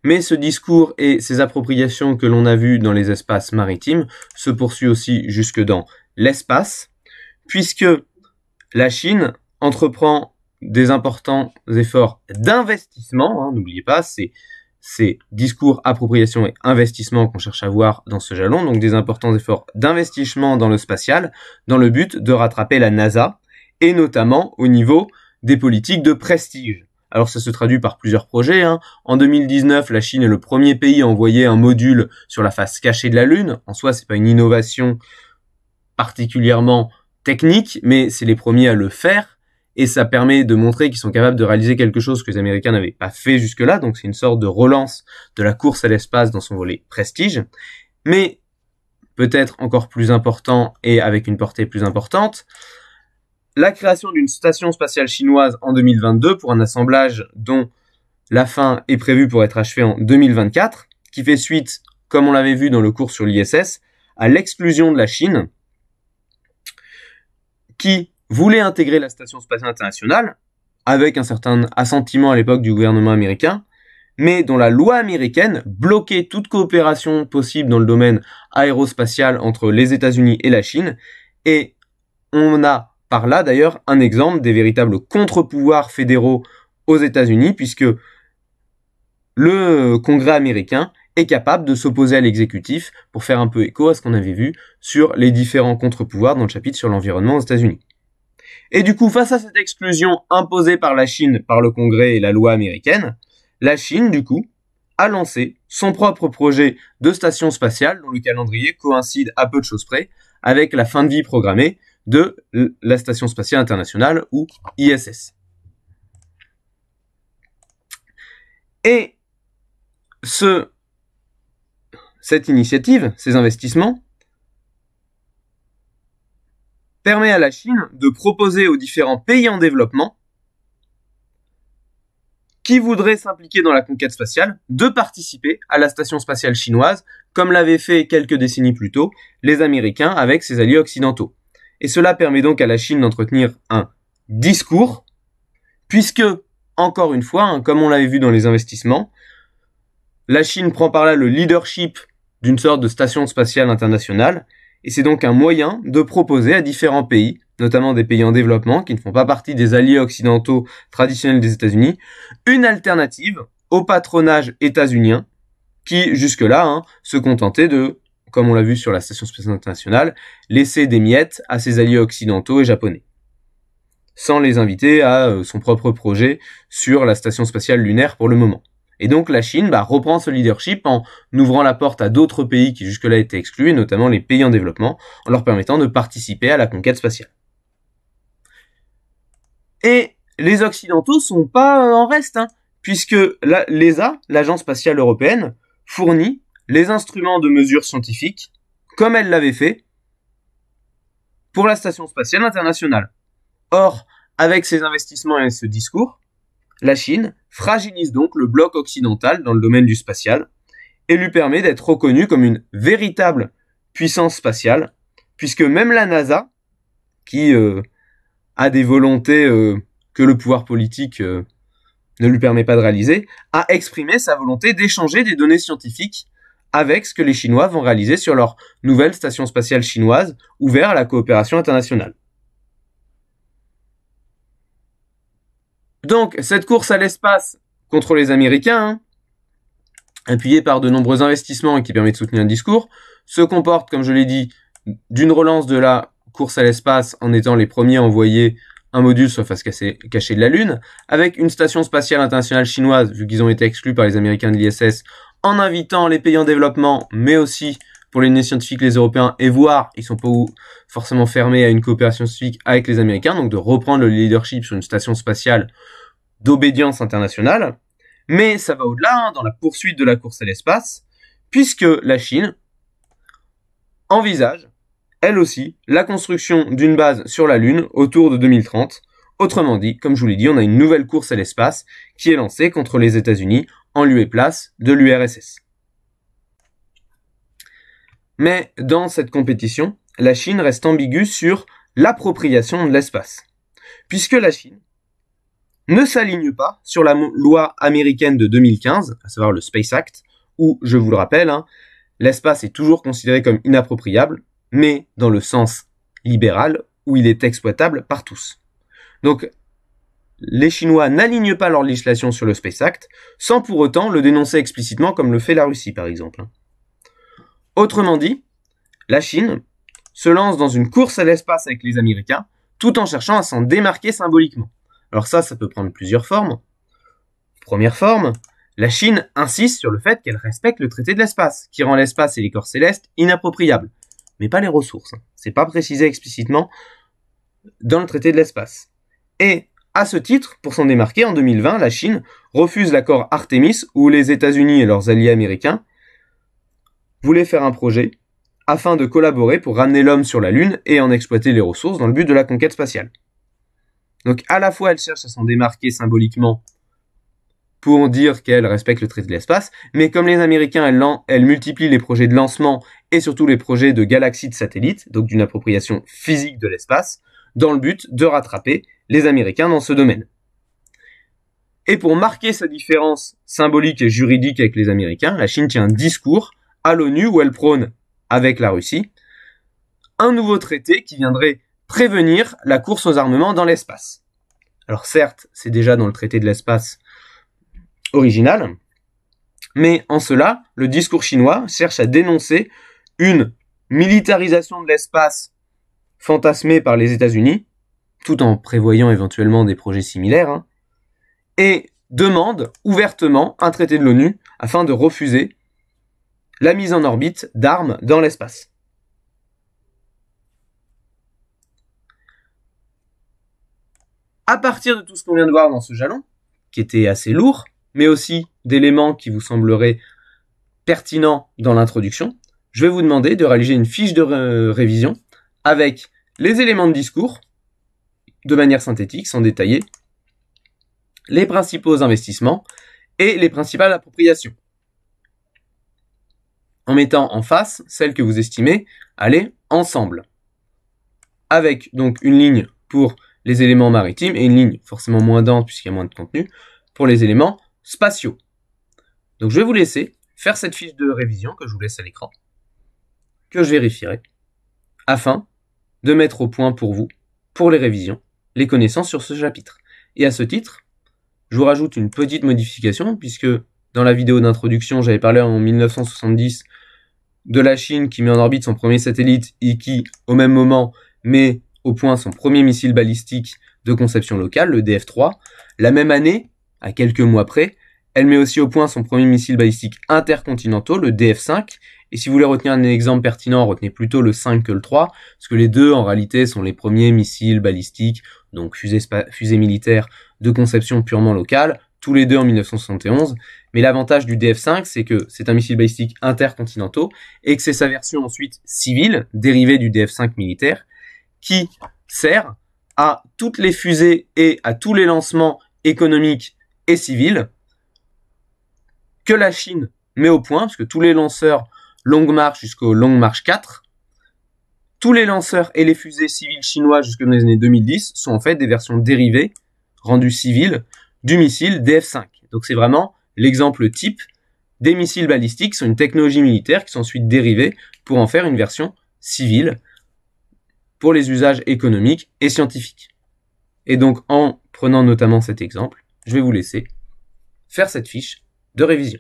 Mais ce discours et ces appropriations que l'on a vues dans les espaces maritimes se poursuivent aussi jusque dans l'espace, puisque la Chine entreprend des importants efforts d'investissement, n'oubliez pas, c'est discours, appropriation et investissement qu'on cherche à voir dans ce jalon, donc des importants efforts d'investissement dans le spatial, dans le but de rattraper la NASA, et notamment au niveau des politiques de prestige. Alors ça se traduit par plusieurs projets. En 2019, la Chine est le premier pays à envoyer un module sur la face cachée de la Lune. En soi, c'est pas une innovation particulièrement technique, mais c'est les premiers à le faire. Et ça permet de montrer qu'ils sont capables de réaliser quelque chose que les Américains n'avaient pas fait jusque-là. Donc c'est une sorte de relance de la course à l'espace dans son volet prestige. Mais peut-être encore plus important et avec une portée plus importante, la création d'une station spatiale chinoise en 2022 pour un assemblage dont la fin est prévue pour être achevée en 2024, qui fait suite, comme on l'avait vu dans le cours sur l'ISS, à l'exclusion de la Chine, qui voulait intégrer la Station spatiale internationale, avec un certain assentiment à l'époque du gouvernement américain, mais dont la loi américaine bloquait toute coopération possible dans le domaine aérospatial entre les États-Unis et la Chine, et on a par là d'ailleurs un exemple des véritables contre-pouvoirs fédéraux aux États-Unis, puisque le Congrès américain est capable de s'opposer à l'exécutif pour faire un peu écho à ce qu'on avait vu sur les différents contre-pouvoirs dans le chapitre sur l'environnement aux États-Unis. Et du coup, face à cette exclusion imposée par la Chine, par le Congrès et la loi américaine, la Chine, du coup, a lancé son propre projet de station spatiale dont le calendrier coïncide à peu de choses près avec la fin de vie programmée de la Station spatiale internationale ou ISS. Et cette initiative, ces investissements, permet à la Chine de proposer aux différents pays en développement qui voudraient s'impliquer dans la conquête spatiale de participer à la station spatiale chinoise, comme l'avaient fait quelques décennies plus tôt les Américains avec ses alliés occidentaux. Et cela permet donc à la Chine d'entretenir un discours, puisque, encore une fois, comme on l'avait vu dans les investissements, la Chine prend par là le leadership d'une sorte de station spatiale internationale, et c'est donc un moyen de proposer à différents pays, notamment des pays en développement, qui ne font pas partie des alliés occidentaux traditionnels des États-Unis, une alternative au patronage états-unien, qui jusque-là se contentait de, comme on l'a vu sur la Station spatiale internationale, laisser des miettes à ses alliés occidentaux et japonais, sans les inviter à son propre projet sur la Station spatiale lunaire pour le moment. Et donc la Chine reprend ce leadership en ouvrant la porte à d'autres pays qui jusque-là étaient exclus, notamment les pays en développement, en leur permettant de participer à la conquête spatiale. Et les Occidentaux sont pas en reste, puisque l'ESA, l'Agence spatiale européenne, fournit les instruments de mesure scientifiques, comme elle l'avait fait pour la Station spatiale internationale. Or, avec ces investissements et ce discours, la Chine fragilise donc le bloc occidental dans le domaine du spatial et lui permet d'être reconnue comme une véritable puissance spatiale, puisque même la NASA, qui a des volontés que le pouvoir politique ne lui permet pas de réaliser, a exprimé sa volonté d'échanger des données scientifiques avec ce que les Chinois vont réaliser sur leur nouvelle station spatiale chinoise ouverte à la coopération internationale. Donc, cette course à l'espace contre les Américains, appuyée par de nombreux investissements et qui permet de soutenir un discours, se comporte, comme je l'ai dit, d'une relance de la course à l'espace en étant les premiers à envoyer un module sur la face cachée de la Lune, avec une station spatiale internationale chinoise, vu qu'ils ont été exclus par les Américains de l'ISS, en invitant les pays en développement, mais aussi pour les nés scientifiques, les Européens, et voir, ils sont pas forcément fermés à une coopération scientifique avec les Américains, donc de reprendre le leadership sur une station spatiale d'obédience internationale. Mais ça va au-delà, dans la poursuite de la course à l'espace, puisque la Chine envisage, elle aussi, la construction d'une base sur la Lune autour de 2030. Autrement dit, comme je vous l'ai dit, on a une nouvelle course à l'espace qui est lancée contre les États-Unis en lieu et place de l'URSS. Mais dans cette compétition, la Chine reste ambiguë sur l'appropriation de l'espace, puisque la Chine ne s'aligne pas sur la loi américaine de 2015, à savoir le Space Act, où, je vous le rappelle, l'espace est toujours considéré comme inappropriable, mais dans le sens libéral, où il est exploitable par tous. Donc, les Chinois n'alignent pas leur législation sur le Space Act, sans pour autant le dénoncer explicitement comme le fait la Russie, par exemple. Autrement dit, la Chine se lance dans une course à l'espace avec les Américains, tout en cherchant à s'en démarquer symboliquement. Alors ça peut prendre plusieurs formes. Première forme, la Chine insiste sur le fait qu'elle respecte le traité de l'espace, qui rend l'espace et les corps célestes inappropriables, mais pas les ressources. C'est pas précisé explicitement dans le traité de l'espace. Et à ce titre, pour s'en démarquer, en 2020, la Chine refuse l'accord Artemis, où les États-Unis et leurs alliés américains voulaient faire un projet afin de collaborer pour ramener l'homme sur la Lune et en exploiter les ressources dans le but de la conquête spatiale. Donc à la fois elle cherche à s'en démarquer symboliquement pour dire qu'elle respecte le traité de l'espace, mais comme les Américains, elle multiplie les projets de lancement et surtout les projets de galaxies de satellites, donc d'une appropriation physique de l'espace, dans le but de rattraper les Américains dans ce domaine. Et pour marquer sa différence symbolique et juridique avec les Américains, la Chine tient un discours à l'ONU où elle prône, avec la Russie, un nouveau traité qui viendrait prévenir la course aux armements dans l'espace. Alors certes, c'est déjà dans le traité de l'espace original, mais en cela, le discours chinois cherche à dénoncer une militarisation de l'espace fantasmée par les États-Unis, tout en prévoyant éventuellement des projets similaires, et demande ouvertement un traité de l'ONU afin de refuser la mise en orbite d'armes dans l'espace. À partir de tout ce qu'on vient de voir dans ce jalon, qui était assez lourd, mais aussi d'éléments qui vous sembleraient pertinents dans l'introduction, je vais vous demander de réaliser une fiche de révision avec les éléments de discours, de manière synthétique, sans détailler, les principaux investissements et les principales appropriations, en mettant en face celles que vous estimez aller ensemble, avec donc une ligne pour les éléments maritimes et une ligne forcément moins dense puisqu'il y a moins de contenu pour les éléments spatiaux. Donc je vais vous laisser faire cette fiche de révision que je vous laisse à l'écran, que je vérifierai, afin de mettre au point pour vous, pour les révisions, les connaissances sur ce chapitre. Et à ce titre, je vous rajoute une petite modification, puisque dans la vidéo d'introduction, j'avais parlé en 1970 de la Chine qui met en orbite son premier satellite et qui, au même moment, met au point son premier missile balistique de conception locale, le DF-3. La même année, à quelques mois près, elle met aussi au point son premier missile balistique intercontinental, le DF-5. Et si vous voulez retenir un exemple pertinent, retenez plutôt le 5 que le 3, parce que les deux, en réalité, sont les premiers missiles balistiques, donc fusées militaires de conception purement locale, tous les deux en 1971. Mais l'avantage du DF-5, c'est que c'est un missile balistique intercontinental et que c'est sa version ensuite civile, dérivée du DF-5 militaire, qui sert à toutes les fusées et à tous les lancements économiques et civils que la Chine met au point, parce que tous les lanceurs Longue Marche jusqu'au Longue Marche 4, tous les lanceurs et les fusées civiles chinois jusque dans les années 2010 sont en fait des versions dérivées, rendues civiles, du missile DF-5. Donc c'est vraiment l'exemple type des missiles balistiques, sont une technologie militaire qui sont ensuite dérivées pour en faire une version civile pour les usages économiques et scientifiques. Et donc en prenant notamment cet exemple, je vais vous laisser faire cette fiche de révision.